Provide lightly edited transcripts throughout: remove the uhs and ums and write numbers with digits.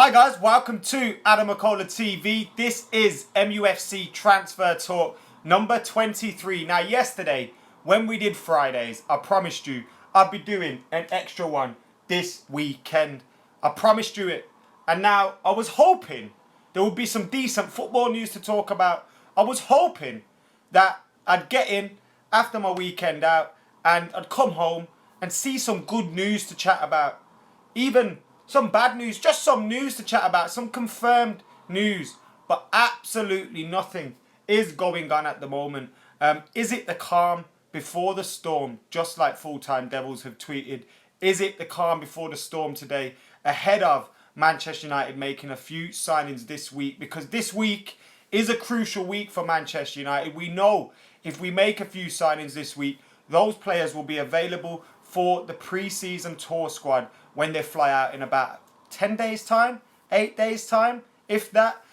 Hi guys, welcome to McKola TV. This is MUFC Transfer Talk number 23. Now yesterday, when we did Fridays, I promised you I'd be doing an extra one this weekend. I promised you it. And now I was hoping there would be some decent football news to talk about. I was hoping that I'd get in after my weekend out and I'd come home and see some good news to chat about. Even some bad news, just some news to chat about, some confirmed news. But absolutely nothing is going on at the moment. Is it the calm before the storm, just like Full-Time Devils have tweeted? Is it the calm before the storm today, ahead of Manchester United making a few signings this week? Because this week is a crucial week for Manchester United. We know if we make a few signings this week, those players will be available for the pre-season tour squad when they fly out in about 10 days time, 8 days time, if that.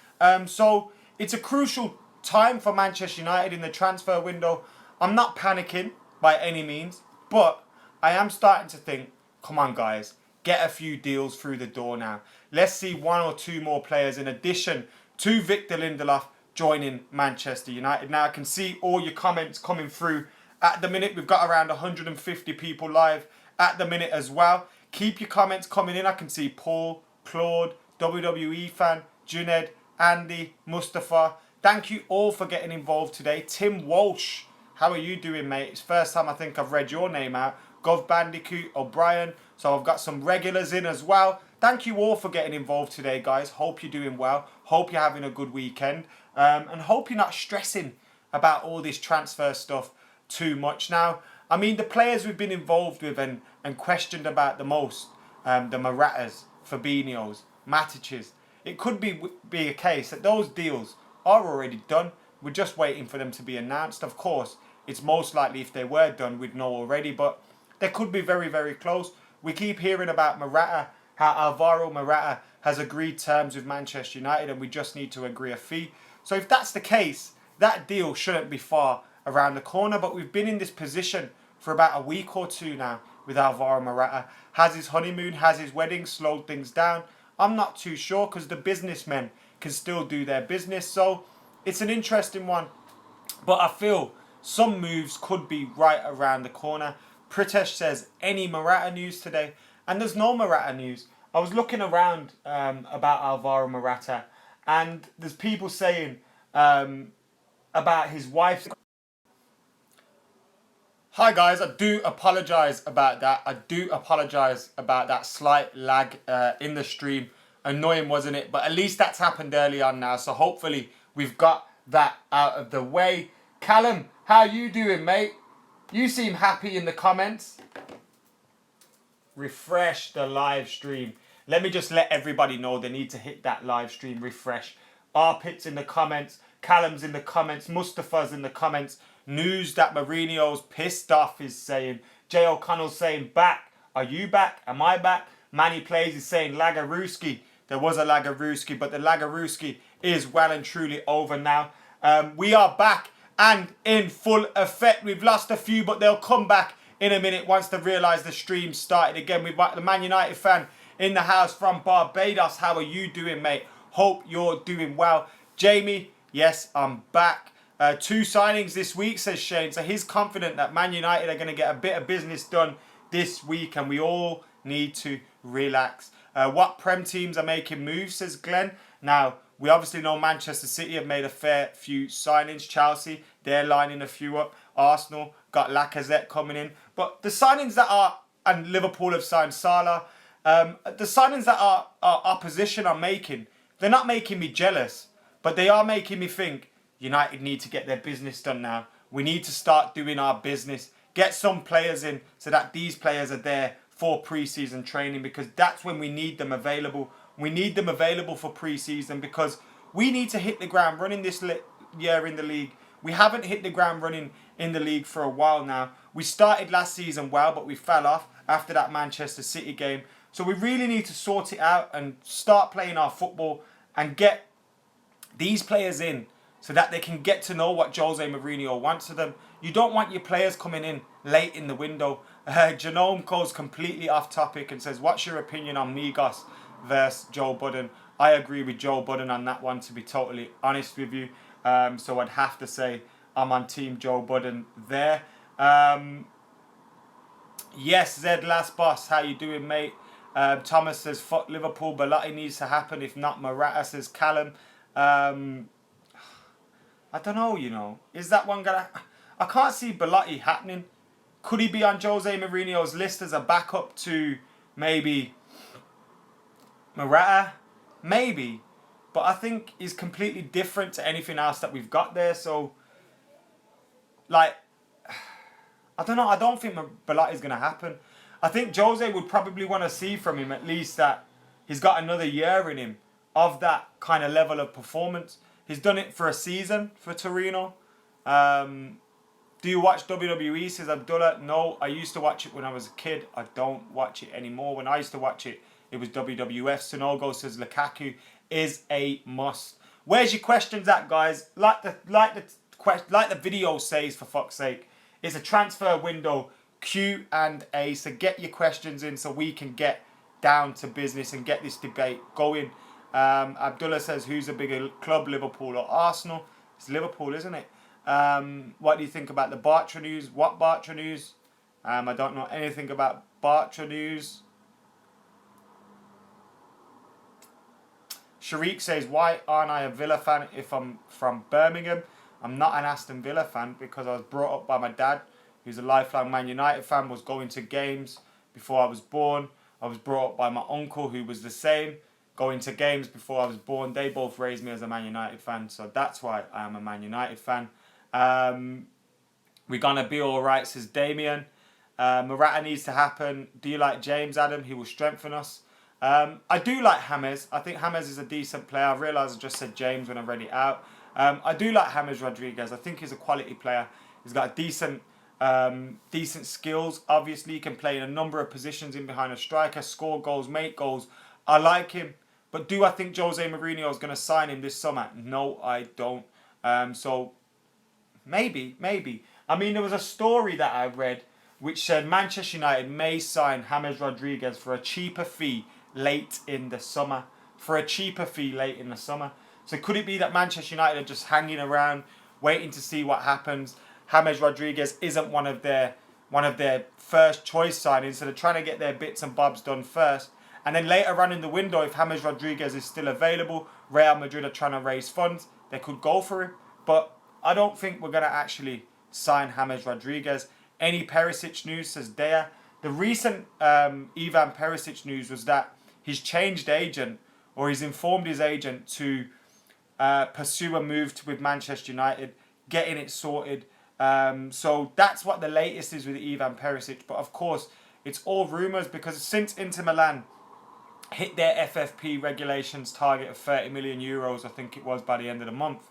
So it's a crucial time for Manchester United in the transfer window. I'm not panicking by any means, but I am starting to think, come on guys, get a few deals through the door now. Let's see one or two more players in addition to Victor Lindelof joining Manchester United. Now I can see all your comments coming through. At the minute, we've got around 150 people live at the minute as well. Keep your comments coming in. I can see Paul, Claude, WWE fan, Junaid, Andy, Mustafa. Thank you all for getting involved today. Tim Walsh, how are you doing, mate? It's first time I think I've read your name out. Gov Bandicoot, O'Brien. So I've got some regulars in as well. Thank you all for getting involved today, guys. Hope you're doing well. Hope you're having a good weekend. And hope you're not stressing about all this transfer stuff too much now. I mean, the players we've been involved with and questioned about the most, the Moratas, Fabinhos, Matic's, it could be a case that those deals are already done. We're just waiting for them to be announced. Of course, it's most likely if they were done, we'd know already, but they could be very, very close. We keep hearing about Morata, how Alvaro Morata has agreed terms with Manchester United and we just need to agree a fee. So if that's the case, that deal shouldn't be far around the corner, but we've been in this position for about a week or two now with Alvaro Morata. Has his honeymoon, has his wedding slowed things down? I'm not too sure because the businessmen can still do their business. So it's an interesting one, but I feel some moves could be right around the corner. Pritesh says, any Morata news today? And there's no Morata news. I was looking around about Alvaro Morata and there's people saying about his wife. Hi guys, I do apologise about that. I do apologise about that slight lag in the stream. Annoying, wasn't it? But at least that's happened early on now. So hopefully we've got that out of the way. Callum, how you doing, mate? You seem happy in the comments. Refresh the live stream. Let me just let everybody know they need to hit that live stream refresh. Arpit's in the comments. Callum's in the comments. Mustafa's in the comments. News that Mourinho's pissed off is saying. Jay O'Connell's saying back. Are you back? Am I back? Manny Plays is saying Lagaruski. There was a Lagaruski, but the Lagaruski is well and truly over now. We are back and in full effect. We've lost a few, but they'll come back in a minute once they realise the stream started again. We've got the Man United fan in the house from Barbados. How are you doing, mate? Hope you're doing well. Jamie, yes, I'm back. 2 signings this week, says Shane. So he's confident that Man United are going to get a bit of business done this week and we all need to relax. What Prem teams are making moves, says Glenn. Now, we obviously know Manchester City have made a fair few signings. Chelsea, they're lining a few up. Arsenal got Lacazette coming in. But the signings that are, and Liverpool have signed Salah, the signings that our opposition are making, they're not making me jealous, but they are making me think United need to get their business done now. We need to start doing our business. Get some players in so that these players are there for pre-season training because that's when we need them available. We need them available for pre-season because we need to hit the ground running this year in the league. We haven't hit the ground running in the league for a while now. We started last season well, but we fell off after that Manchester City game. So we really need to sort it out and start playing our football and get these players in so that they can get to know what Jose Mourinho wants of them. You don't want your players coming in late in the window. Genome goes completely off topic and says, what's your opinion on Migos versus Joe Budden. I agree with Joe Budden on that one, to be totally honest with you. So I'd have to say I'm on Team Joe Budden there. Yes, Zed Last Boss, how you doing, mate? Thomas says, fuck Liverpool, Belotti needs to happen. If not, Morata, says Callum. I don't know, you know. Is that one gonna... I can't see Belotti happening. Could he be on Jose Mourinho's list as a backup to maybe Morata? Maybe. But I think he's completely different to anything else that we've got there. So, like, I don't know. I don't think Belotti's going to happen. I think Jose would probably want to see from him at least that he's got another year in him of that kind of level of performance. He's done it for a season for Torino. Do you watch WWE, says Abdullah? No, I used to watch it when I was a kid. I don't watch it anymore. When I used to watch it, it was WWF. Sonogo says Lukaku is a must. Where's your questions at, guys? Like the video says, for fuck's sake. It's a transfer window Q&A, so get your questions in so we can get down to business and get this debate going. Abdullah says, who's a bigger club, Liverpool or Arsenal? It's Liverpool, isn't it? What do you think about the Bartra news? What Bartra news? I don't know anything about Bartra news. Sharik says, why aren't I a Villa fan if I'm from Birmingham? I'm not an Aston Villa fan because I was brought up by my dad, who's a lifelong Man United fan, was going to games before I was born. I was brought up by my uncle, who was the same, going to games before I was born. They both raised me as a Man United fan, so that's why I am a Man United fan. We're going to be all right, says Damien. Morata needs to happen. Do you like James, Adam? He will strengthen us. I do like James. I think James is a decent player. I realised I just said James when I read it out. I do like James Rodriguez. I think he's a quality player. He's got decent skills. Obviously, he can play in a number of positions in behind a striker, score goals, make goals. I like him. But do I think Jose Mourinho is going to sign him this summer? No, I don't. So, maybe. I mean, there was a story that I read which said Manchester United may sign James Rodriguez for a cheaper fee late in the summer. So could it be that Manchester United are just hanging around, waiting to see what happens? James Rodriguez isn't one of their first choice signings, so they're trying to get their bits and bobs done first. And then later on in the window, if James Rodriguez is still available, Real Madrid are trying to raise funds, they could go for him. But I don't think we're going to actually sign James Rodriguez. Any Perisic news, says Dea. The recent Ivan Perisic news was that he's changed agent, or he's informed his agent to pursue a move with Manchester United, getting it sorted. So that's what the latest is with Ivan Perisic. But of course, it's all rumours, because since Inter Milan hit their FFP regulations target of 30 million euros, I think it was, by the end of the month,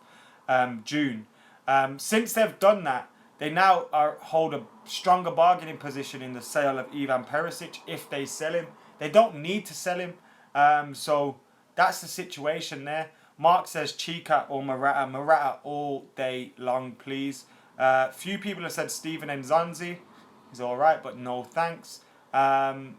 June. Since they've done that, they now hold a stronger bargaining position in the sale of Ivan Perisic if they sell him. They don't need to sell him. So that's the situation there. Mark says Chica or Morata. Morata all day long, please. Few people have said Steven Nzonzi. He's alright, but no thanks. Van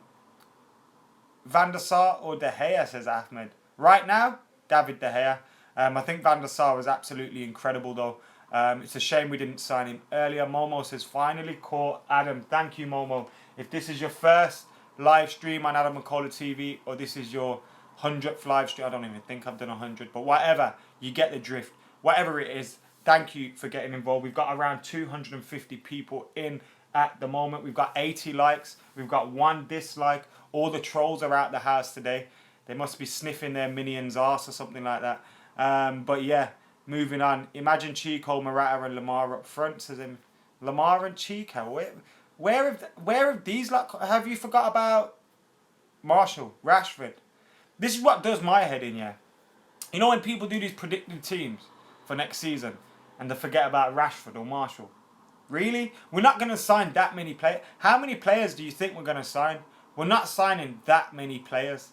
der Sar or De Gea, says Ahmed. Right now, David De Gea. I think Van der Sar was absolutely incredible, though. It's a shame we didn't sign him earlier. Momo says, finally caught Adam. Thank you, Momo. If this is your first live stream on Adam McKola TV, or this is your 100th live stream, I don't even think I've done 100, but whatever, you get the drift. Whatever it is, thank you for getting involved. We've got around 250 people in at the moment. We've got 80 likes. We've got 1 dislike. All the trolls are out the house today. They must be sniffing their minions' arse or something like that. But yeah, moving on. Imagine Chico, Morata and Lamar up front. Says him, Lamar and Chico. Where have these like? Have you forgot about Marshall, Rashford? This is what does my head in, yeah. You know when people do these predicted teams for next season and they forget about Rashford or Marshall? Really? We're not going to sign that many players. How many players do you think we're going to sign? We're not signing that many players.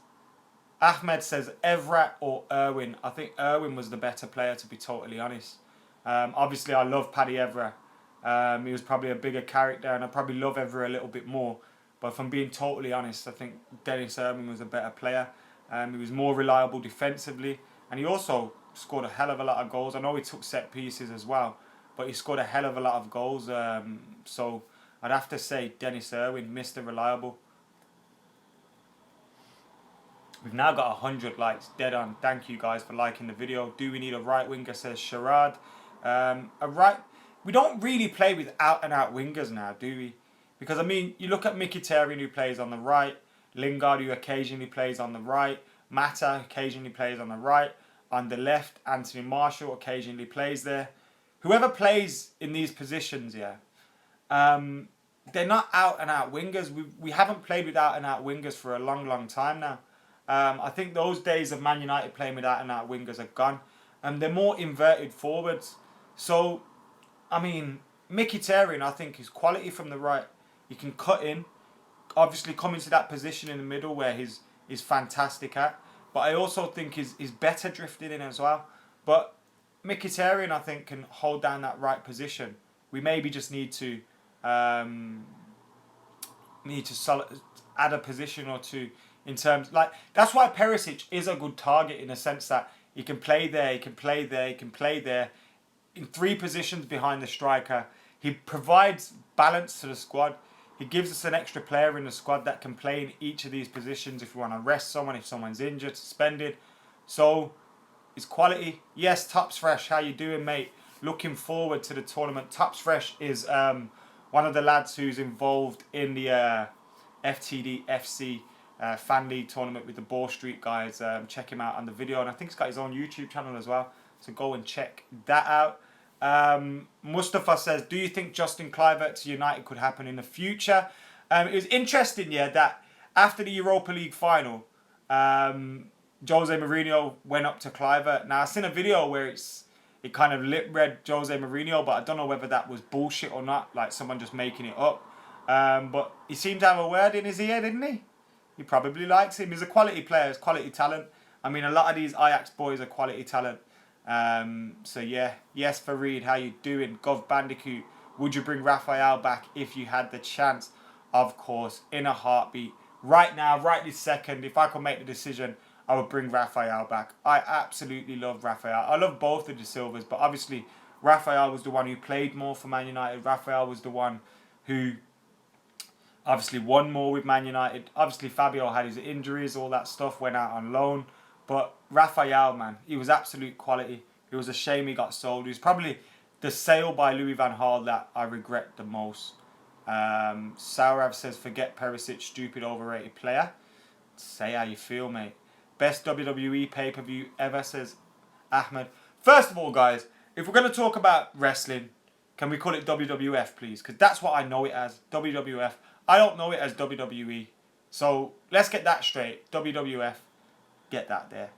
Ahmed says Evra or Irwin. I think Irwin was the better player, to be totally honest. Obviously, I love Paddy Evra. He was probably a bigger character, and I probably love Evra a little bit more. But if I'm being totally honest, I think Dennis Irwin was a better player. He was more reliable defensively, and he also scored a hell of a lot of goals. I know he took set pieces as well, but he scored a hell of a lot of goals. So I'd have to say Dennis Irwin, Mr. Reliable. We've now got 100 likes, dead on. Thank you guys for liking the video. Do we need a right winger, says Sharad. We don't really play with out and out wingers now, do we? Because I mean, you look at Mkhitaryan, who plays on the right, Lingard, who occasionally plays on the right, Mata occasionally plays on the right, on the left, Anthony Martial occasionally plays there. Whoever plays in these positions, yeah, they're not out and out wingers. We haven't played with out and out wingers for a long, long time now. I think those days of Man United playing with out and out wingers are gone. They're more inverted forwards. So, I mean, Mkhitaryan, I think, is quality from the right. He can cut in, obviously come into that position in the middle where he's fantastic at. But I also think he's better drifted in as well. But Mkhitaryan, I think, can hold down that right position. We maybe just need to add a position or two in terms, like, that's why Perisic is a good target in the sense that he can play there, he can play there, he can play there in 3 positions behind the striker. He provides balance to the squad. He gives us an extra player in the squad that can play in each of these positions if we want to rest someone, if someone's injured, suspended. So, it's quality. Yes, Tops Fresh, how you doing, mate? Looking forward to the tournament. Tops Fresh is one of the lads who's involved in the FTD FC fan league tournament with the Ball Street guys. Check him out on the video, and I think he's got his own YouTube channel as well, so go and check that out. Mustafa says, do you think Justin Kluivert to United could happen in the future? It was interesting, yeah, that after the Europa League final, Jose Mourinho went up to Kluivert. Now, I've seen a video where it kind of lip-read Jose Mourinho, but I don't know whether that was bullshit or not, like someone just making it up. But he seemed to have a word in his ear, didn't he? He probably likes him. He's a quality player. He's quality talent. I mean, a lot of these Ajax boys are quality talent. So yeah. Yes, Fareed, how you doing? Gov Bandicoot, would you bring Raphael back if you had the chance? Of course, in a heartbeat. Right now, right this second, if I could make the decision, I would bring Raphael back. I absolutely love Raphael. I love both of the Silvers, but obviously Raphael was the one who played more for Man United. Raphael was the one who obviously won more with Man United. Obviously Fabio had his injuries, all that stuff, went out on loan. But Raphael, man, he was absolute quality. It was a shame he got sold. He was probably the sale by Louis van Gaal that I regret the most. Saurav says, forget Perisic, stupid overrated player. Say how you feel, mate. Best WWE pay-per-view ever, says Ahmed. First of all, guys, if we're going to talk about wrestling, can we call it WWF, please? Because that's what I know it as, WWF. I don't know it as WWE. So let's get that straight. WWF. Get that there.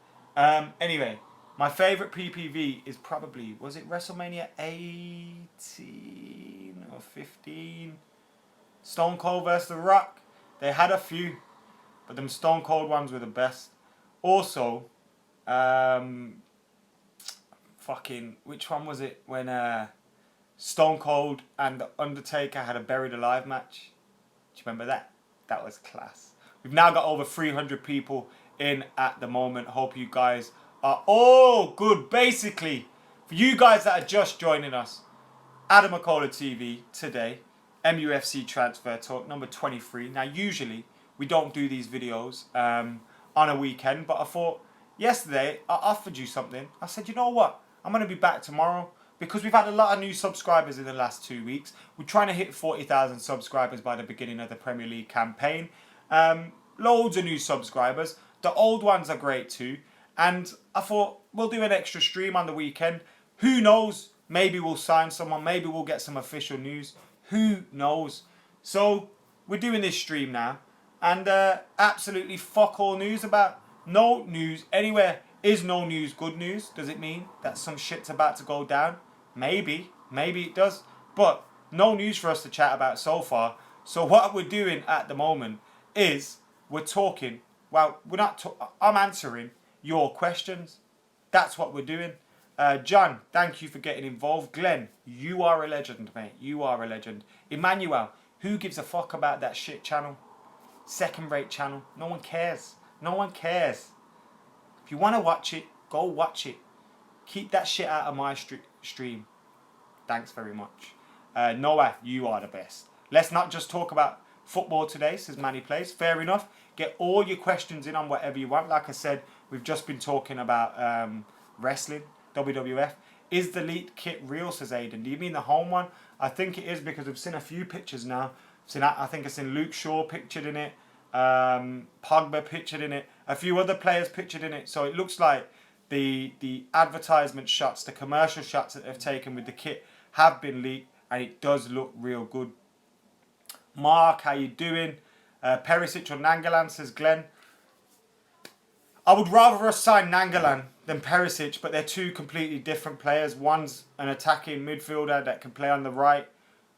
Anyway, my favourite PPV is probably, was it WrestleMania 18 or 15? Stone Cold vs. The Rock. They had a few, but them Stone Cold ones were the best. Also, which one was it when Stone Cold and The Undertaker had a Buried Alive match? Do you remember that? That was class. We've now got over 300 people in at the moment. Hope you guys are all good. Basically, for you guys that are just joining us, Adam McKola TV today, MUFC Transfer Talk number 23. Now, usually we don't do these videos on a weekend, but I thought yesterday I offered you something. I said, you know what? I'm going to be back tomorrow because we've had a lot of new subscribers in the last 2 weeks. We're trying to hit 40,000 subscribers by the beginning of the Premier League campaign. Loads of new subscribers. The old ones are great too. And I thought we'll do an extra stream on the weekend. Who knows? Maybe we'll sign someone. Maybe we'll get some official news. Who knows? So we're doing this stream now. And absolutely fuck all news about. No news anywhere. Is no news good news? Does it mean that some shit's about to go down? Maybe. Maybe it does. But no news for us to chat about so far. So what we're doing at the moment is we're talking. Well, we're not. I'm answering your questions. That's what we're doing. John, thank you for getting involved. Glenn, you are a legend, mate. You are a legend. Emmanuel, who gives a fuck about that shit channel? Second-rate channel. No one cares. No one cares. If you want to watch it, go watch it. Keep that shit out of my stream. Thanks very much. Noah, you are the best. Let's not just talk about football today, says Manny Plays. Fair enough. Get all your questions in on whatever you want. Like I said, we've just been talking about wrestling, WWF. Is the elite kit real, says Aiden? Do you mean the home one? I think it is, because we've seen a few pictures now. I think I've seen Luke Shaw pictured in it. Pogba pictured in it. A few other players pictured in it. So it looks like the advertisement shots, the commercial shots that they've taken with the kit have been leaked, and it does look real good. Mark, how you doing? Perisic or Nangalan, says Glenn. I would rather us sign Nangalan than Perisic, but they're two completely different players. One's an attacking midfielder that can play on the right.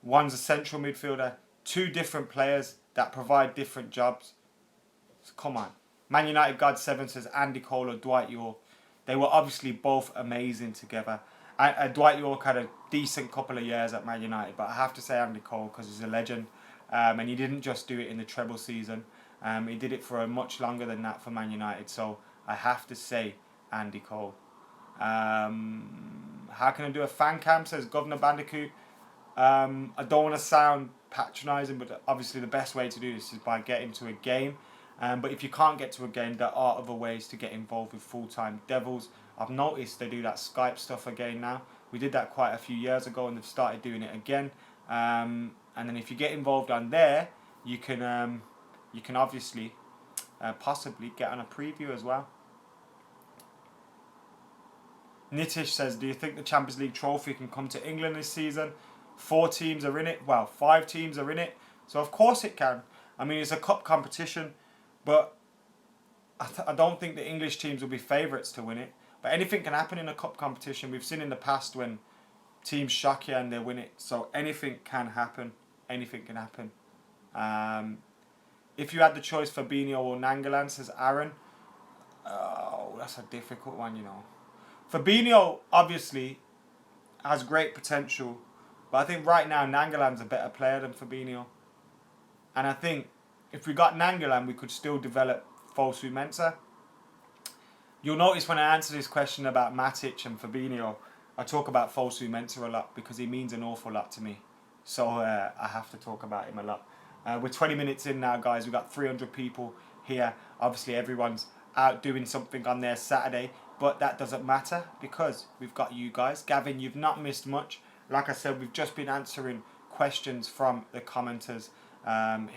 One's a central midfielder. Two different players that provide different jobs. So come on. Man United God 7 says Andy Cole or Dwight York. They were obviously both amazing together. Dwight York had a decent couple of years at Man United, but I have to say Andy Cole because he's a legend. And he didn't just do it in the treble season. He did it for much longer than that for Man United. So I have to say Andy Cole. How can I do a fan cam, says Governor Bandicoot. I don't want to sound patronising, but obviously the best way to do this is by getting to a game. But if you can't get to a game, there are other ways to get involved with full-time Devils. I've noticed they do that Skype stuff again now. We did that quite a few years ago, and they've started doing it again. And then if you get involved on there, you can obviously possibly get on a preview as well. Nitish says, do you think the Champions League trophy can come to England this season? 4 teams are in it. Well, 5 teams are in it. So of course it can. I mean, it's a cup competition, but I don't think the English teams will be favourites to win it. But anything can happen in a cup competition. We've seen in the past when teams shock you and they win it. So anything can happen. Anything can happen. If you had the choice, Fabinho or Nangalan, says Aaron. Oh, that's a difficult one, you know. Fabinho obviously has great potential, but I think right now Nangalan's a better player than Fabinho. And I think if we got Nangalan, we could still develop Fosu Mensah. You'll notice when I answer this question about Matic and Fabinho, I talk about Fosu Mensah a lot because he means an awful lot to me. So I have to talk about him a lot. We're 20 minutes in now, guys. We've got 300 people here. Obviously, everyone's out doing something on their Saturday. But that doesn't matter because we've got you guys. Gavin, you've not missed much. Like I said, we've just been answering questions from the commenters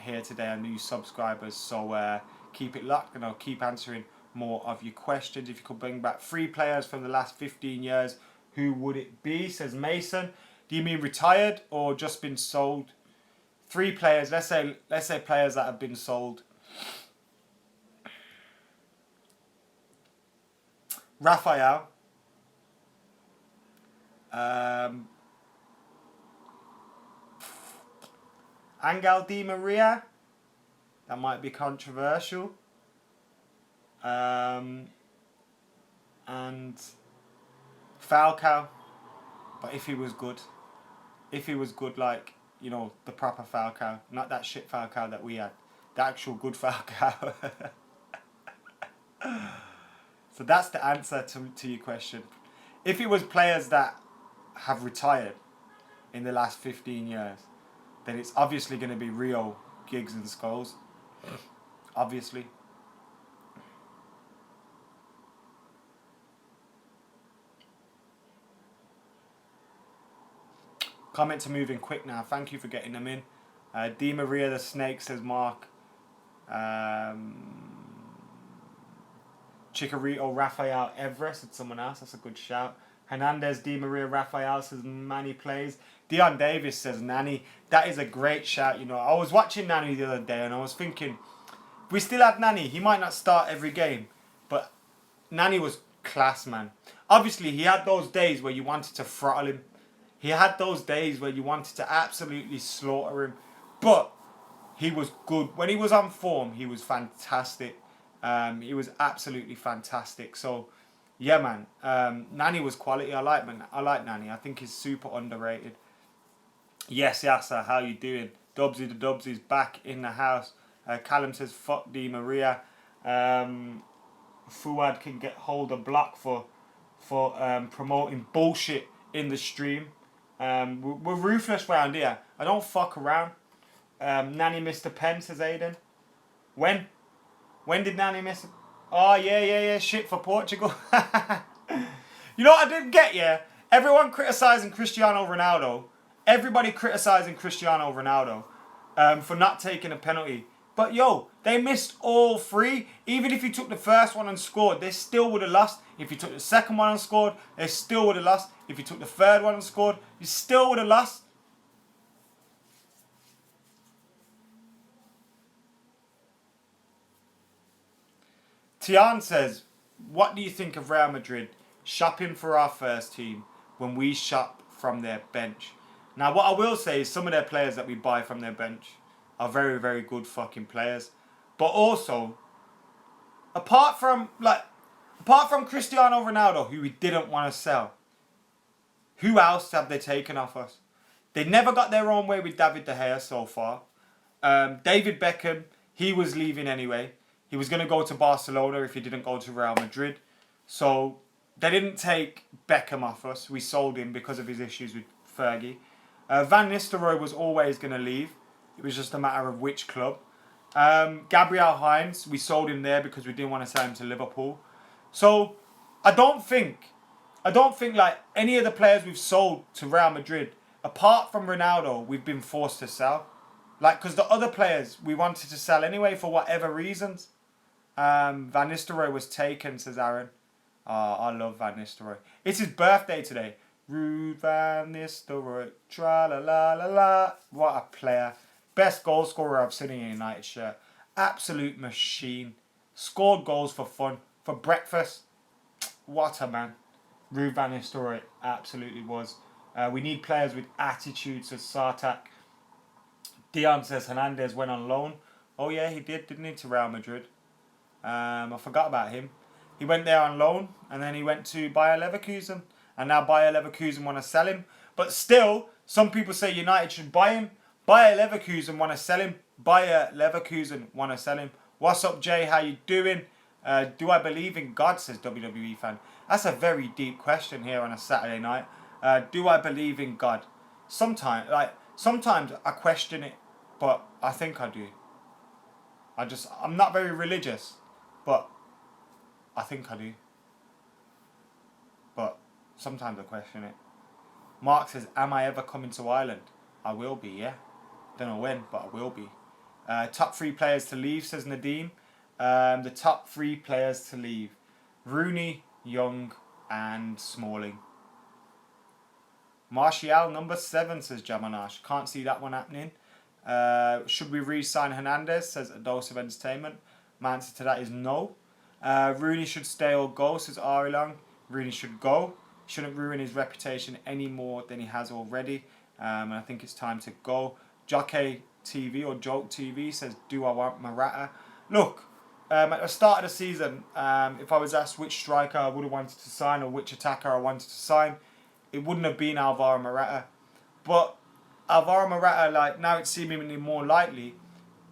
here today, our new subscribers. So keep it locked and I'll keep answering more of your questions. If you could bring back 3 players from the last 15 years, who would it be, says Mason. Do you mean retired or just been sold? 3 players, let's say players that have been sold. Raphael, Angel Di Maria, that might be controversial, and Falcao, but if he was good like, you know, the proper Falcao, not that shit Falcao that we had, the actual good Falcao. So that's the answer to your question. If it was players that have retired in the last 15 years, then it's obviously going to be Rio, Giggs and Scholes. Obviously. Comments are moving quick now. Thank you for getting them in. Di Maria the Snake, says Mark. Chikorito, Rafael, Everest, it's someone else. That's a good shout. Hernandez, Di Maria, Rafael, says Manny Plays. Dion Davis says Nani. That is a great shout. You know, I was watching Nani the other day and I was thinking, if we still had Nani, he might not start every game, but Nani was class, man. Obviously, he had those days where you wanted to throttle him. He had those days where you wanted to absolutely slaughter him, but he was good. When he was on form, he was fantastic. He was absolutely fantastic. So, yeah, man. Nani was quality. I like Nani. I think he's super underrated. Yes, Yasa, how you doing? Dubsy the Dubsy's back in the house. Callum says, fuck Di Maria. Fuad can get hold of block for promoting bullshit in the stream. We're ruthless round here. I don't fuck around. Nanny missed a pen, says Aiden. When? When did Nanny miss it? Oh, yeah. Shit for Portugal. You know what I didn't get, yeah? Everyone criticising Cristiano Ronaldo. Everybody criticising Cristiano Ronaldo for not taking a penalty. But, yo, they missed all three. Even if you took the first one and scored, they still would have lost. If you took the second one and scored, they still would have lost. If you took the third one and scored, you still would have lost. Tian says, what do you think of Real Madrid shopping for our first team when we shop from their bench? Now, what I will say is some of their players that we buy from their bench are very, very good fucking players. But also, apart from Cristiano Ronaldo, who we didn't want to sell, who else have they taken off us? They never got their own way with David De Gea so far. David Beckham, he was leaving anyway. He was going to go to Barcelona if he didn't go to Real Madrid. So they didn't take Beckham off us. We sold him because of his issues with Fergie. Van Nistelrooy was always going to leave. It was just a matter of which club. Gabriel Hines, we sold him there because we didn't want to sell him to Liverpool. So I don't think like any of the players we've sold to Real Madrid, apart from Ronaldo, we've been forced to sell. Like, because the other players we wanted to sell anyway for whatever reasons. Van Nistelrooy was taken, says Aaron. Oh, I love Van Nistelrooy. It's his birthday today. Ruud Van Nistelrooy, tra la la la la. What a player. Best goal scorer I've seen in a United shirt. Absolute machine. Scored goals for fun. For breakfast. What a man. Ruud Van Nistelrooy absolutely was. We need players with attitude, says Sartak. Dion says Hernandez went on loan. Oh yeah, he did, didn't he, to Real Madrid? I forgot about him. He went there on loan and then he went to Bayer Leverkusen. And now Bayer Leverkusen want to sell him. But still, some people say United should buy him. Bayer Leverkusen want to sell him. Bayer Leverkusen want to sell him. What's up, Jay? How you doing? Do I believe in God, says WWE fan. That's a very deep question here on a Saturday night. Do I believe in God? Sometimes I question it, but I think I do. I'm not very religious, but I think I do. But sometimes I question it. Mark says, am I ever coming to Ireland? I will be, yeah. Don't know when, but I will be. Top 3 players to leave, says Nadeem. The top 3 players to leave. Rooney, Young, and Smalling. Martial, number 7, says Jamanash. Can't see that one happening. Should we re-sign Hernandez, says A Dose of Entertainment. My answer to that is no. Rooney should stay or go, says Arilang. Rooney should go. Shouldn't ruin his reputation any more than he has already. And I think it's time to go. Jockey TV or Joke TV says, do I want Morata? Look, at the start of the season, if I was asked which striker I would have wanted to sign or which attacker I wanted to sign, it wouldn't have been Alvaro Morata. But Alvaro Morata, like, now it's seemingly more likely.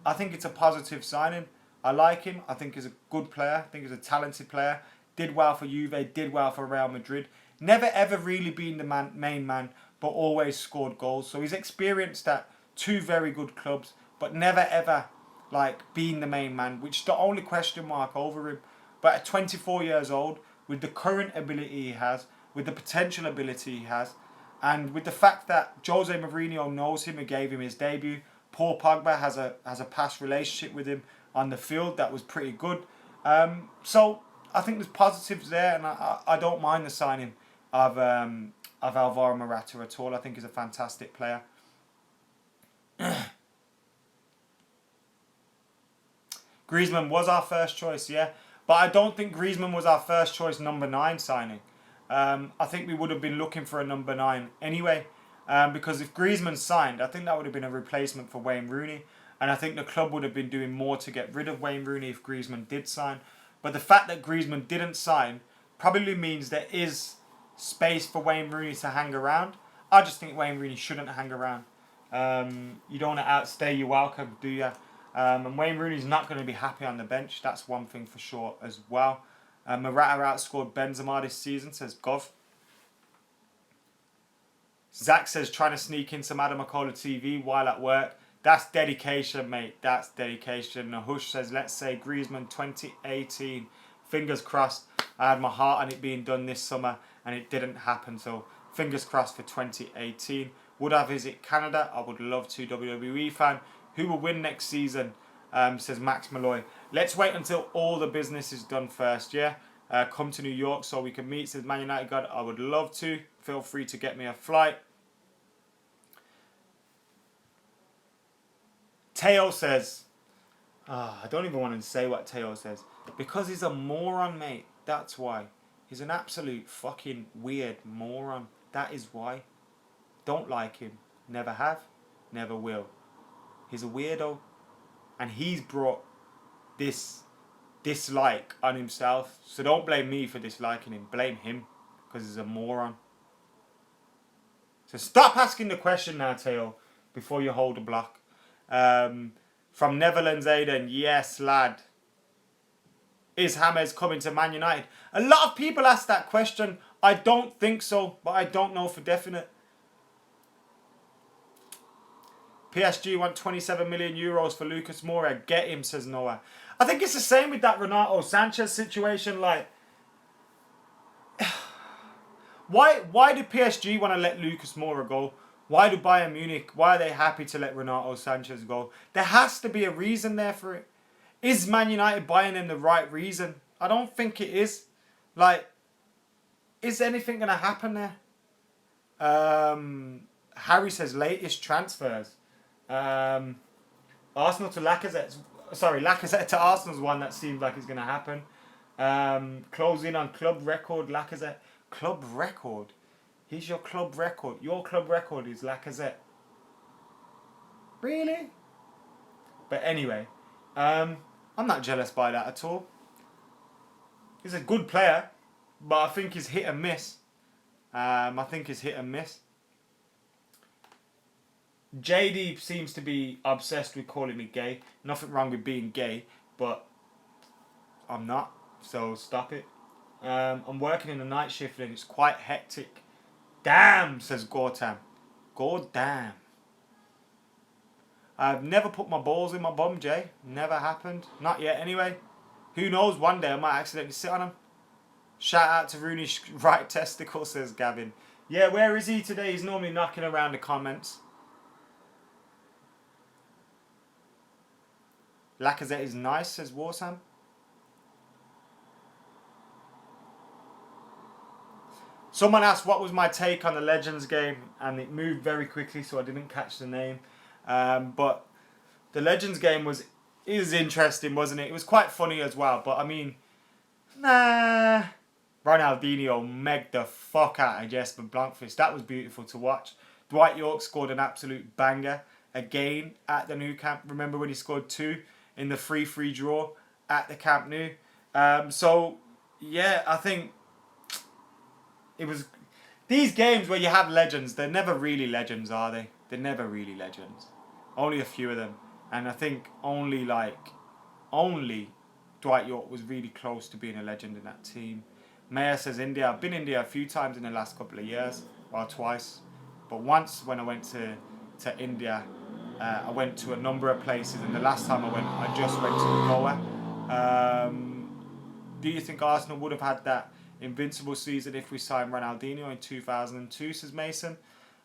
I think it's a positive signing. I like him. I think he's a good player. I think he's a talented player. Did well for Juve, did well for Real Madrid. Never ever really been the main man, but always scored goals. So he's experienced at 2 very good clubs, but never ever like being the main man, which is the only question mark over him. But at 24 years old, with the current ability he has, with the potential ability he has, and with the fact that Jose Mourinho knows him and gave him his debut, Paul Pogba has a past relationship with him on the field that was pretty good. So I think there's positives there, and I don't mind the signing of Alvaro Morata at all. I think he's a fantastic player. Griezmann was our first choice, yeah. But I don't think Griezmann was our first choice number 9 signing. I think we would have been looking for a number 9 anyway. Because if Griezmann signed, I think that would have been a replacement for Wayne Rooney. And I think the club would have been doing more to get rid of Wayne Rooney if Griezmann did sign. But the fact that Griezmann didn't sign probably means there is space for Wayne Rooney to hang around. I just think Wayne Rooney shouldn't hang around. You don't want to outstay your welcome, do you? And Wayne Rooney's not going to be happy on the bench. That's one thing for sure as well. Morata outscored Benzema this season, says Gov. Zach says trying to sneak in some Adam McKola TV while at work. That's dedication, mate. That's dedication. Nahush says, let's say Griezmann 2018. Fingers crossed. I had my heart on it being done this summer and it didn't happen. So fingers crossed for 2018. Would I visit Canada? I would love to. WWE fan. Who will win next season? Says Max Malloy. Let's wait until all the business is done first, yeah? Come to New York so we can meet, says Man United God. I would love to. Feel free to get me a flight. Teo says, I don't even want to say what Teo says. Because he's a moron, mate. That's why. He's an absolute fucking weird moron. That is why. Don't like him. Never have. Never will. He's a weirdo. And he's brought this dislike on himself. So don't blame me for disliking him. Blame him. Because he's a moron. So stop asking the question now, Teo. Before you hold the block. From Netherlands, Aiden. Yes, lad. Is James coming to Man United? A lot of people ask that question. I don't think so, but I don't know for definite. PSG want 27 million euros for Lucas Moura. Get him, says Noah. I think it's the same with that Renato Sanchez situation. Like, why do PSG want to let Lucas Moura go? Why do Bayern Munich, why are they happy to let Renato Sanchez go? There has to be a reason there for it. Is Man United buying him the right reason? I don't think it is. Like, is anything going to happen there? Harry says latest transfers. Arsenal to Lacazette. Sorry, Lacazette to Arsenal's one that seems like it's going to happen. Close in on club record, Lacazette. Club record? He's your club record. Your club record is Lacazette. Really? But anyway, I'm not jealous by that at all. He's a good player, but I think he's hit and miss. JD seems to be obsessed with calling me gay. Nothing wrong with being gay, but I'm not, so stop it. I'm working in a night shift and it's quite hectic. Damn, says Gortam. God damn. I've never put my balls in my bum, Jay. Never happened. Not yet, anyway. Who knows, one day I might accidentally sit on him. Shout out to Rooney's right testicle, says Gavin. Yeah, where is he today? He's normally knocking around the comments. Lacazette is nice, says Warsam. Someone asked what was my take on the Legends game, and it moved very quickly, so I didn't catch the name. But the Legends game is interesting, wasn't it? It was quite funny as well, but I mean, nah. Ronaldinho megged the fuck out of Jesper Blankfist. That was beautiful to watch. Dwight York scored an absolute banger again at the Nou Camp. Remember when he scored 2 in the 3-3 draw at the Camp Nou? So, yeah, I think it was these games where you have legends, they're never really legends, are they? They're never really legends. Only a few of them. And I think only Dwight York was really close to being a legend in that team. Maya says India. I've been in India a few times in the last couple of years. Well, twice. But once when I went to India, I went to a number of places. And the last time I went, I just went to Goa. Do you think Arsenal would have had that invincible season if we signed Ronaldinho in 2002, says Mason?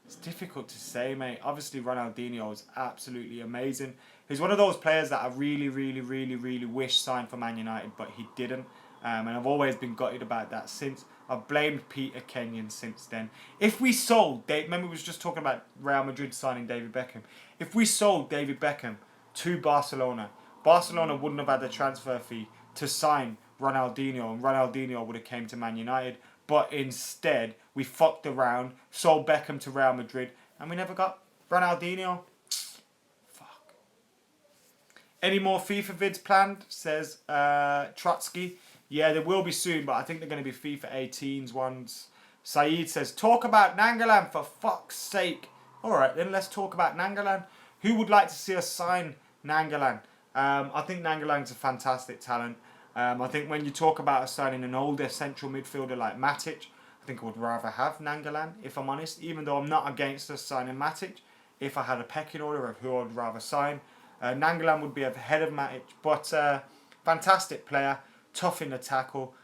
It's difficult to say, mate. Obviously, Ronaldinho is absolutely amazing. He's one of those players that I really, really, really, really wish signed for Man United, but he didn't. And I've always been gutted about that since. I've blamed Peter Kenyon since then. If we sold, remember we was just talking about Real Madrid signing David Beckham. If we sold David Beckham to Barcelona, Barcelona wouldn't have had the transfer fee to sign Ronaldinho, and Ronaldinho would have came to Man United. But instead, we fucked around, sold Beckham to Real Madrid, and we never got Ronaldinho. Fuck. Any more FIFA vids planned, says Trotsky. Yeah, there will be soon, but I think they're going to be FIFA 18s ones. Saeed says, talk about Nangalan for fuck's sake. Alright, then let's talk about Nangalan. Who would like to see us sign Nangalan? I think Nangalan's a fantastic talent. I think when you talk about signing an older central midfielder like Matic, I think I would rather have Nainggolan, if I'm honest, even though I'm not against us signing Matic. If I had a pecking order of who I'd rather sign, Nainggolan would be ahead of Matic, but fantastic player, tough in the tackle,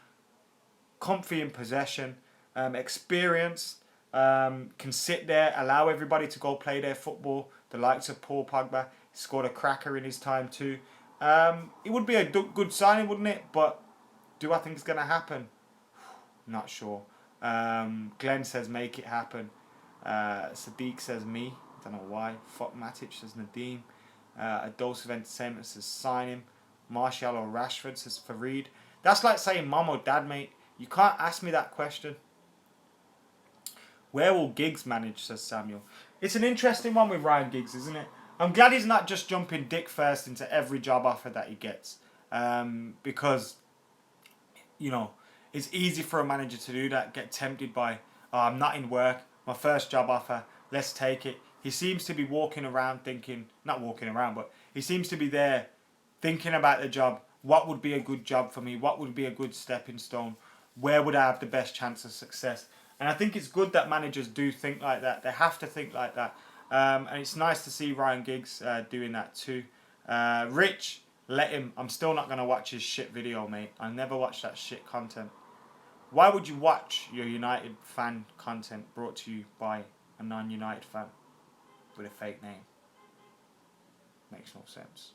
comfy in possession, experienced, can sit there, allow everybody to go play their football. The likes of Paul Pogba, scored a cracker in his time too. It would be a good signing, wouldn't it? But do I think it's going to happen? Not sure. Glenn says make it happen. Sadiq says me. Don't know why. Fuck Matic says Nadeem. A dose of entertainment says sign him. Martial or Rashford says Fareed. That's like saying mum or dad, mate. You can't ask me that question. Where will Giggs manage, says Samuel. It's an interesting one with Ryan Giggs, isn't it? I'm glad he's not just jumping dick first into every job offer that he gets. Because, you know, it's easy for a manager to do that, get tempted by, oh, I'm not in work, my first job offer, let's take it. He seems to be walking around thinking, not walking around, but he seems to be there thinking about the job. What would be a good job for me? What would be a good stepping stone? Where would I have the best chance of success? And I think it's good that managers do think like that. They have to think like that. And it's nice to see Ryan Giggs doing that too. Rich, let him. I'm still not going to watch his shit video, mate. I'll never watch that shit content. Why would you watch your United fan content brought to you by a non-United fan with a fake name? Makes no sense.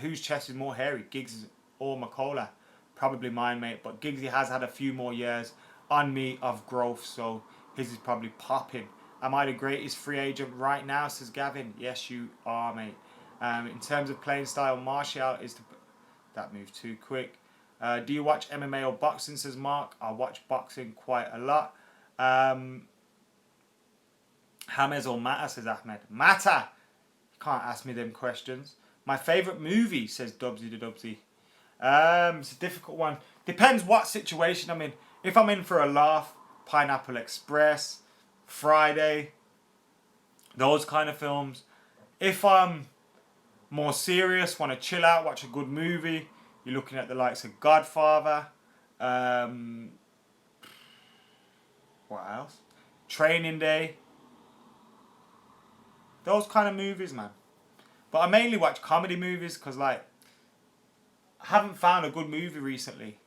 Whose chest is more hairy, Giggs or McKola? Probably mine, mate. But Giggsy has had a few more years on me of growth, so his is probably popping. Am I the greatest free agent right now, says Gavin? Yes, you are, mate. In terms of playing style, Martial is the... That moved too quick. Do you watch MMA or boxing, says Mark? I watch boxing quite a lot. James or Mata, says Ahmed. Mata! You can't ask me them questions. My favourite movie, says Dubsy the Dubsy. It's a difficult one. Depends what situation I'm in. If I'm in for a laugh, Pineapple Express, Friday, those kind of films. If I'm more serious, want to chill out, watch a good movie, you're looking at the likes of Godfather. What else? Training Day. Those kind of movies, man. But I mainly watch comedy movies because, like, I haven't found a good movie recently.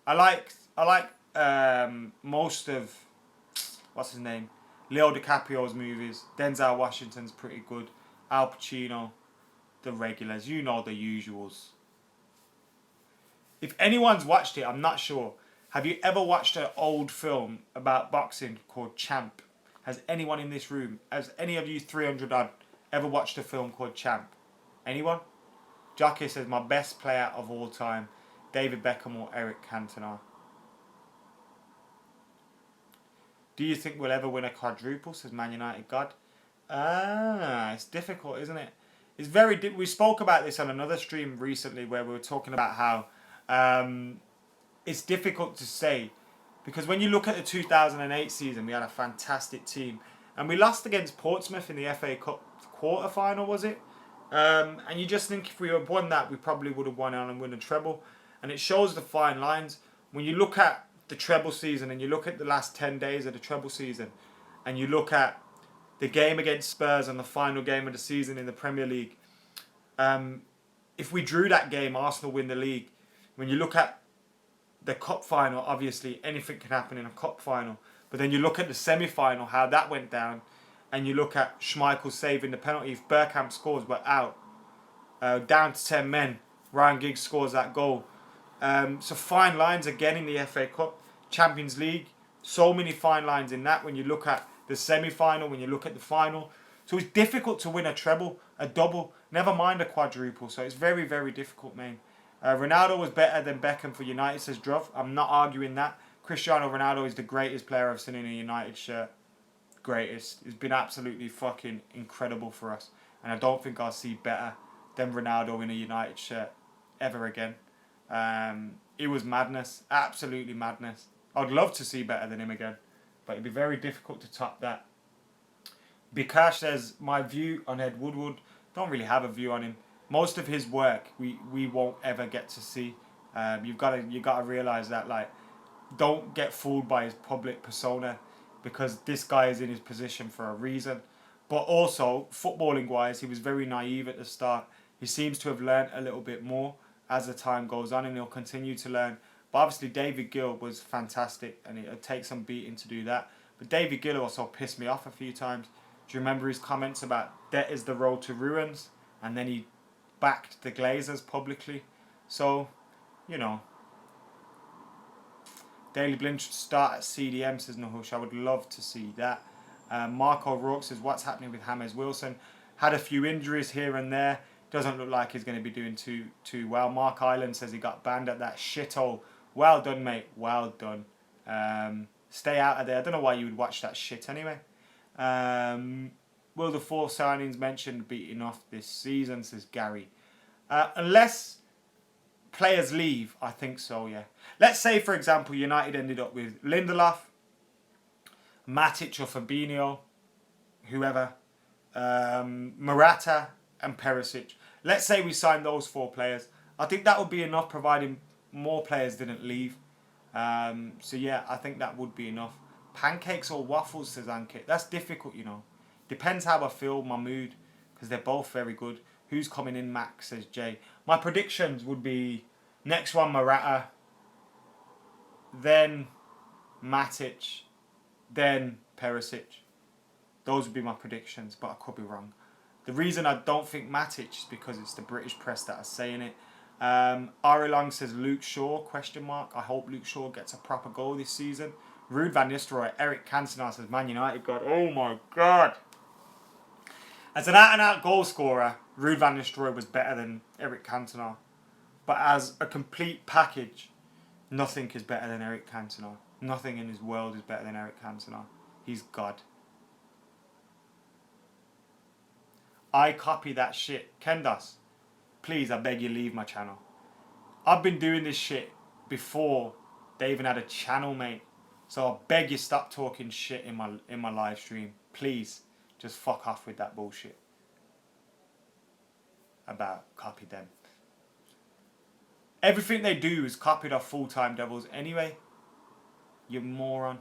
I like most of, what's his name, Leo DiCaprio's movies. Denzel Washington's pretty good. Al Pacino, the regulars, you know the usuals. If anyone's watched it, I'm not sure. Have you ever watched an old film about boxing called Champ? Has anyone in this room, has any of you 300 odd ever watched a film called Champ? Anyone? Jockey says my best player of all time, David Beckham or Eric Cantona. Do you think we'll ever win a quadruple, says Man United God? It's difficult, isn't it? It's very. We spoke about this on another stream recently where we were talking about how it's difficult to say, because when you look at the 2008 season, we had a fantastic team and we lost against Portsmouth in the FA Cup quarter-final, was it? And you just think if we had won that, we probably would have won on and won a treble. And it shows the fine lines. When you look at the treble season and you look at the last 10 days of the treble season and you look at the game against Spurs and the final game of the season in the Premier League, if we drew that game, Arsenal win the league. When you look at the cup final, obviously anything can happen in a cup final. But then you look at the semi-final, how that went down, and you look at Schmeichel saving the penalty. If Bergkamp scores, we're out. Down to 10 men. Ryan Giggs scores that goal. So fine lines again in the FA Cup. Champions League. So many fine lines in that when you look at the semi-final, when you look at the final. So it's difficult to win a treble, a double, never mind a quadruple. So it's very, very difficult, man. Ronaldo was better than Beckham for United, says Druv. I'm not arguing that. Cristiano Ronaldo is the greatest player I've seen in a United shirt. Greatest. He's been absolutely fucking incredible for us. And I don't think I'll see better than Ronaldo in a United shirt ever again. It was madness. Absolutely madness. I'd love to see better than him again. But it'd be very difficult to top that. Bikash says, my view on Ed Woodward. Don't really have a view on him. most of his work we won't ever get to see. You gotta realize that, like, don't get fooled by his public persona, because this guy is in his position for a reason. But also, footballing wise, he was very naive at the start. He seems to have learned a little bit more as the time goes on, and he'll continue to learn. But obviously, David Gill was fantastic, and it'll take some beating to do that. But David Gill also pissed me off a few times. Do you remember his comments about debt is the road to ruins? And then he backed the Glazers publicly. So, you know. Daily Blind should start at CDM, says Nahush. I would love to see that. Marco Rourke says, what's happening with James Wilson? Had a few injuries here and there. Doesn't look like he's going to be doing too well. Mark Island says he got banned at that shithole. Well done, mate. Well done. Stay out of there. I don't know why you would watch that shit anyway. Will the 4 signings mentioned be enough this season, says Gary. Unless players leave, I think so, yeah. Let's say, for example, United ended up with Lindelof, Matic or Fabinho, whoever, Morata and Perisic. Let's say we signed those 4 players. I think that would be enough, providing more players didn't leave. So yeah, I think that would be enough. Pancakes or waffles, says Ankit. That's difficult, you know. Depends how I feel, my mood, because they're both very good. Who's coming in, Max, says Jay. My predictions would be next one, Morata, then Matic, then Perisic. Those would be my predictions, but I could be wrong. The reason I don't think Matic is because it's the British press that are saying it. Ari Long says Luke Shaw, question mark. I hope Luke Shaw gets a proper goal this season. Ruud van Nistelrooy, Eric Cantona says Man United God. Oh my God. As an out-and-out goal scorer, Ruud van Nistelrooy was better than Eric Cantona. But as a complete package, nothing is better than Eric Cantona. Nothing in his world is better than Eric Cantona. He's God. I copy that shit. Kendas, please, I beg you, leave my channel. I've been doing this shit before they even had a channel, mate. So I beg you, stop talking shit in my live stream. Please, just fuck off with that bullshit about copy them. Everything they do is copied off Full-Time Devils anyway. You moron.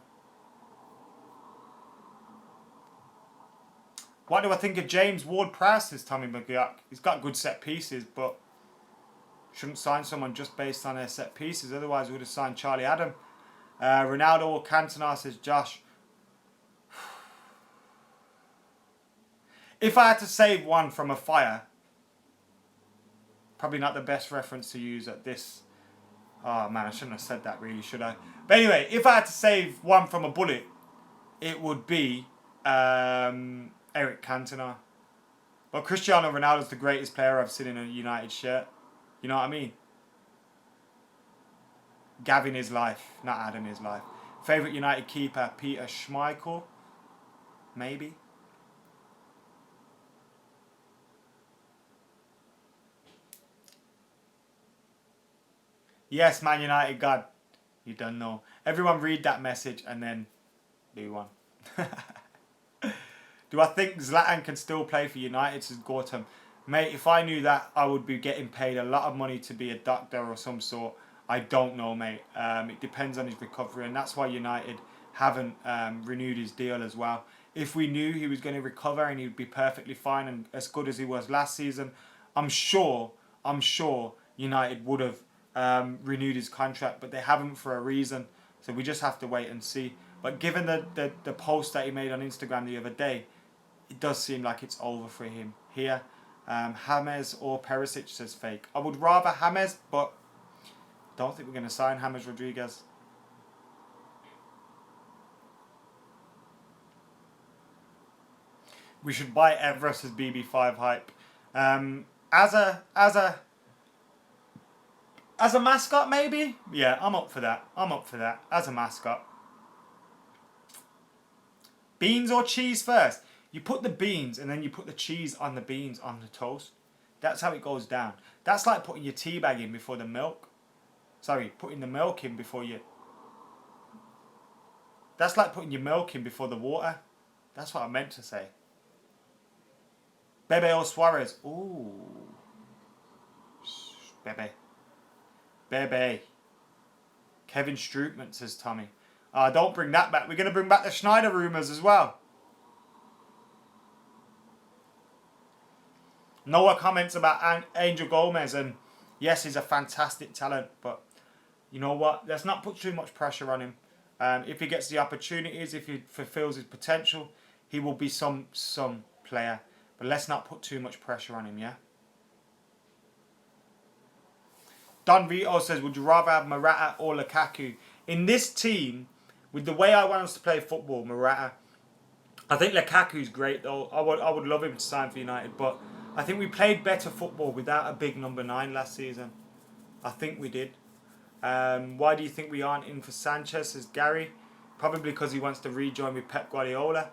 What do I think of James Ward-Prowse, says Tommy McGuck? He's got good set pieces, but shouldn't sign someone just based on their set pieces. Otherwise, we would have signed Charlie Adam. Ronaldo or Cantona, says Josh. If I had to save one from a fire, probably not the best reference to use at this. Oh man, I shouldn't have said that really, should I? But anyway, if I had to save one from a bullet, it would be Eric Cantona. But Cristiano Ronaldo's the greatest player I've seen in a United shirt. You know what I mean? Gavin is life, not Adam is life. Favourite United keeper, Peter Schmeichel? Maybe. Yes, Man United, God. You don't know. Everyone read that message and then do one. Do I think Zlatan can still play for United, says Gautam? Mate, if I knew that, I would be getting paid a lot of money to be a doctor or some sort. I don't know, mate. It depends on his recovery, and that's why United haven't renewed his deal as well. If we knew he was going to recover and he'd be perfectly fine and as good as he was last season, I'm sure United would have renewed his contract, but they haven't for a reason. So we just have to wait and see. But given the post that he made on Instagram the other day, it does seem like it's over for him here. James or Perisic, says Fake. I would rather James, but don't think we're going to sign James Rodriguez. We should buy Everest as BB5 hype. As a mascot, maybe? Yeah, I'm up for that. As a mascot. Beans or cheese first? You put the beans and then you put the cheese on the beans on the toast. That's how it goes down. That's like putting your tea bag in before the milk. Sorry, putting the milk in before you... That's like putting your milk in before the water. That's what I meant to say. Bebe or Suarez? Ooh. Bebe. Bebe. Kevin Strootman, says Tommy. Don't bring that back. We're going to bring back the Schneider rumours as well. Noah comments about Angel Gomez, and yes, he's a fantastic talent, but you know what? Let's not put too much pressure on him. If he gets the opportunities, if he fulfills his potential, he will be some player. But let's not put too much pressure on him, yeah? Don Vito says, would you rather have Morata or Lukaku? In this team, with the way I want us to play football, Morata, I think Lukaku's great though. I would love him to sign for United, but I think we played better football without a big number 9 last season. I think we did. Why do you think we aren't in for Sanchez, says Gary? Probably because he wants to rejoin with Pep Guardiola.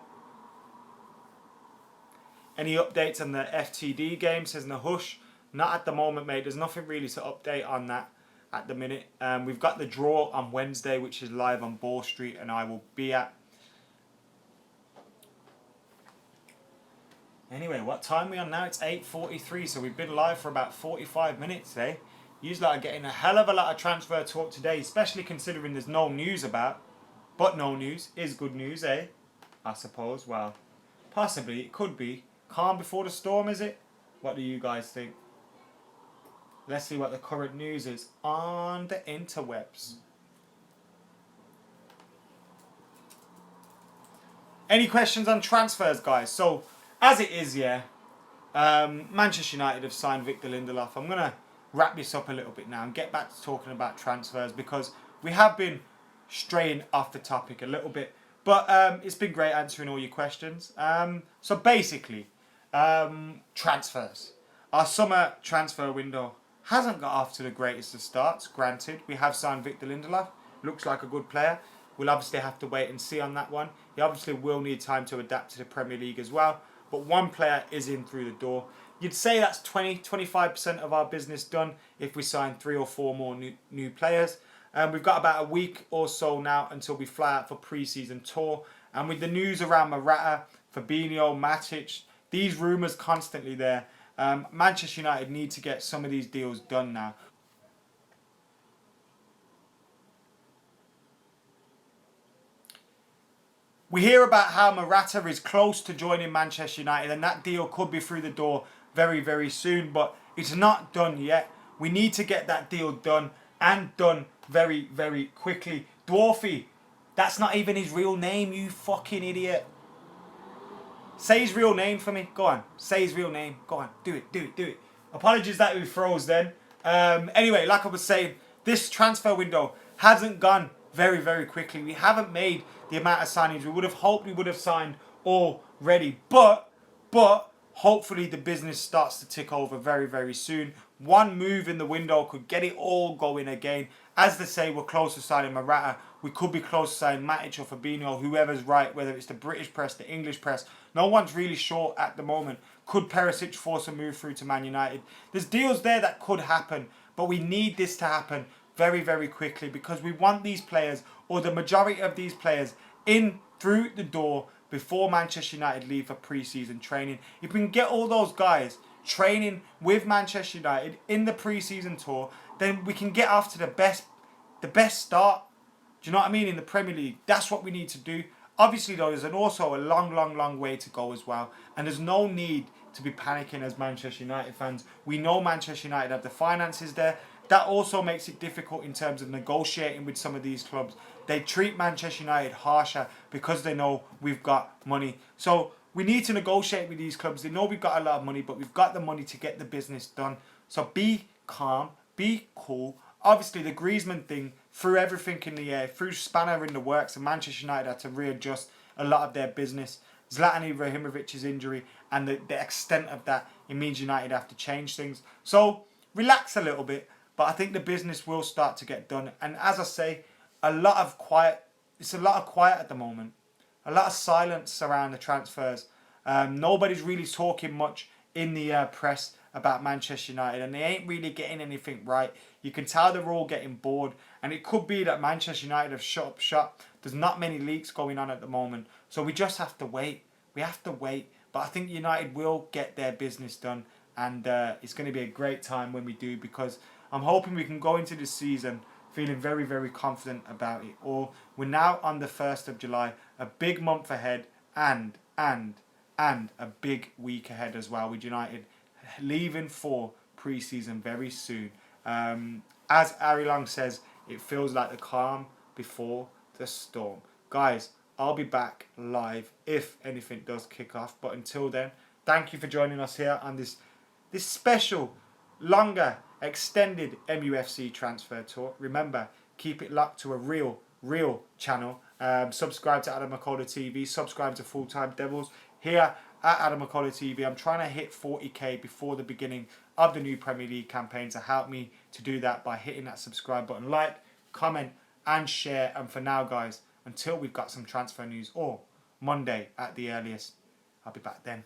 Any updates on the FTD game, says Nahush? Not at the moment, mate. There's nothing really to update on that at the minute. We've got the draw on Wednesday, which is live on Ball Street, and I will be at. Anyway, what time are we on now? It's 8:43, so we've been live for about 45 minutes, eh? You lot are getting a hell of a lot of transfer talk today, especially considering there's no news about. But no news is good news, eh? I suppose. Well, possibly. It could be. Calm before the storm, is it? What do you guys think? Let's see what the current news is on the interwebs. Any questions on transfers, guys? So, as it is, yeah, Manchester United have signed Victor Lindelof. I'm going to wrap this up a little bit now and get back to talking about transfers because we have been straying off the topic a little bit. But it's been great answering all your questions. So basically, transfers. Our summer transfer window hasn't got off to the greatest of starts, granted. We have signed Victor Lindelof. Looks like a good player. We'll obviously have to wait and see on that one. He obviously will need time to adapt to the Premier League as well. But one player is in through the door. You'd say that's 20-25% of our business done if we sign 3 or 4 more new players. We've got about a week or so now until we fly out for pre-season tour. And with the news around Morata, Fabinho, Matic, these rumours constantly there, Manchester United need to get some of these deals done now. We hear about how Morata is close to joining Manchester United and that deal could be through the door very, very soon, but it's not done yet. We need to get that deal done and done very, very quickly. Dwarfy, that's not even his real name, you fucking idiot. Say his real name for me. Go on. Say his real name. Go on. Do it. Apologies that we froze then. Anyway, like I was saying, this transfer window hasn't gone very, very quickly. We haven't made the amount of signings we would have hoped we would have signed already. But hopefully the business starts to tick over very, very soon. One move in the window could get it all going again. As they say, we're close to signing Morata. We could be close to signing Matic or Fabinho, whoever's right, whether it's the British press, the English press. No one's really sure at the moment. Could Perisic force a move through to Man United? There's deals there that could happen, but we need this to happen very, very quickly because we want these players, or the majority of these players, in through the door before Manchester United leave for pre-season training. If we can get all those guys training with Manchester United in the pre-season tour, then we can get off to the best start. Do you know what I mean? In the Premier League, that's what we need to do. Obviously, though, there's also a long way to go as well, and there's no need to be panicking as Manchester United fans. We know Manchester United have the finances there. That also makes it difficult in terms of negotiating with some of these clubs. They treat Manchester United harsher because they know we've got money. So we need to negotiate with these clubs. They know we've got a lot of money, but we've got the money to get the business done. So be calm, be cool. Obviously, the Griezmann thing threw everything in the air, threw spanner in the works, and Manchester United had to readjust a lot of their business. Zlatan Ibrahimovic's injury and the extent of that, it means United have to change things. So relax a little bit, but I think the business will start to get done. And as I say, it's a lot of quiet at the moment. A lot of silence around the transfers. Nobody's really talking much in the press about Manchester United, and they ain't really getting anything right. You can tell they're all getting bored, and it could be that Manchester United have shut up shop. There's not many leaks going on at the moment, so we just have to wait. We have to wait, but I think United will get their business done, and it's going to be a great time when we do, because I'm hoping we can go into this season feeling very, very confident about it all. We're now on the 1st of July, a big month ahead, and a big week ahead as well, with United leaving for pre-season very soon. As Ari Long says, it feels like the calm before the storm. Guys, I'll be back live if anything does kick off. But until then, thank you for joining us here on this special, longer, extended MUFC transfer tour. Remember, keep it locked to a real channel. Subscribe to Adam McKola TV. Subscribe to Full Time Devils here at Adam McKola TV. I'm trying to hit 40k before the beginning of the new Premier League campaign. To help me to do that by hitting that subscribe button, like, comment, and share. And for now, guys, until we've got some transfer news, or Monday at the earliest, I'll be back then.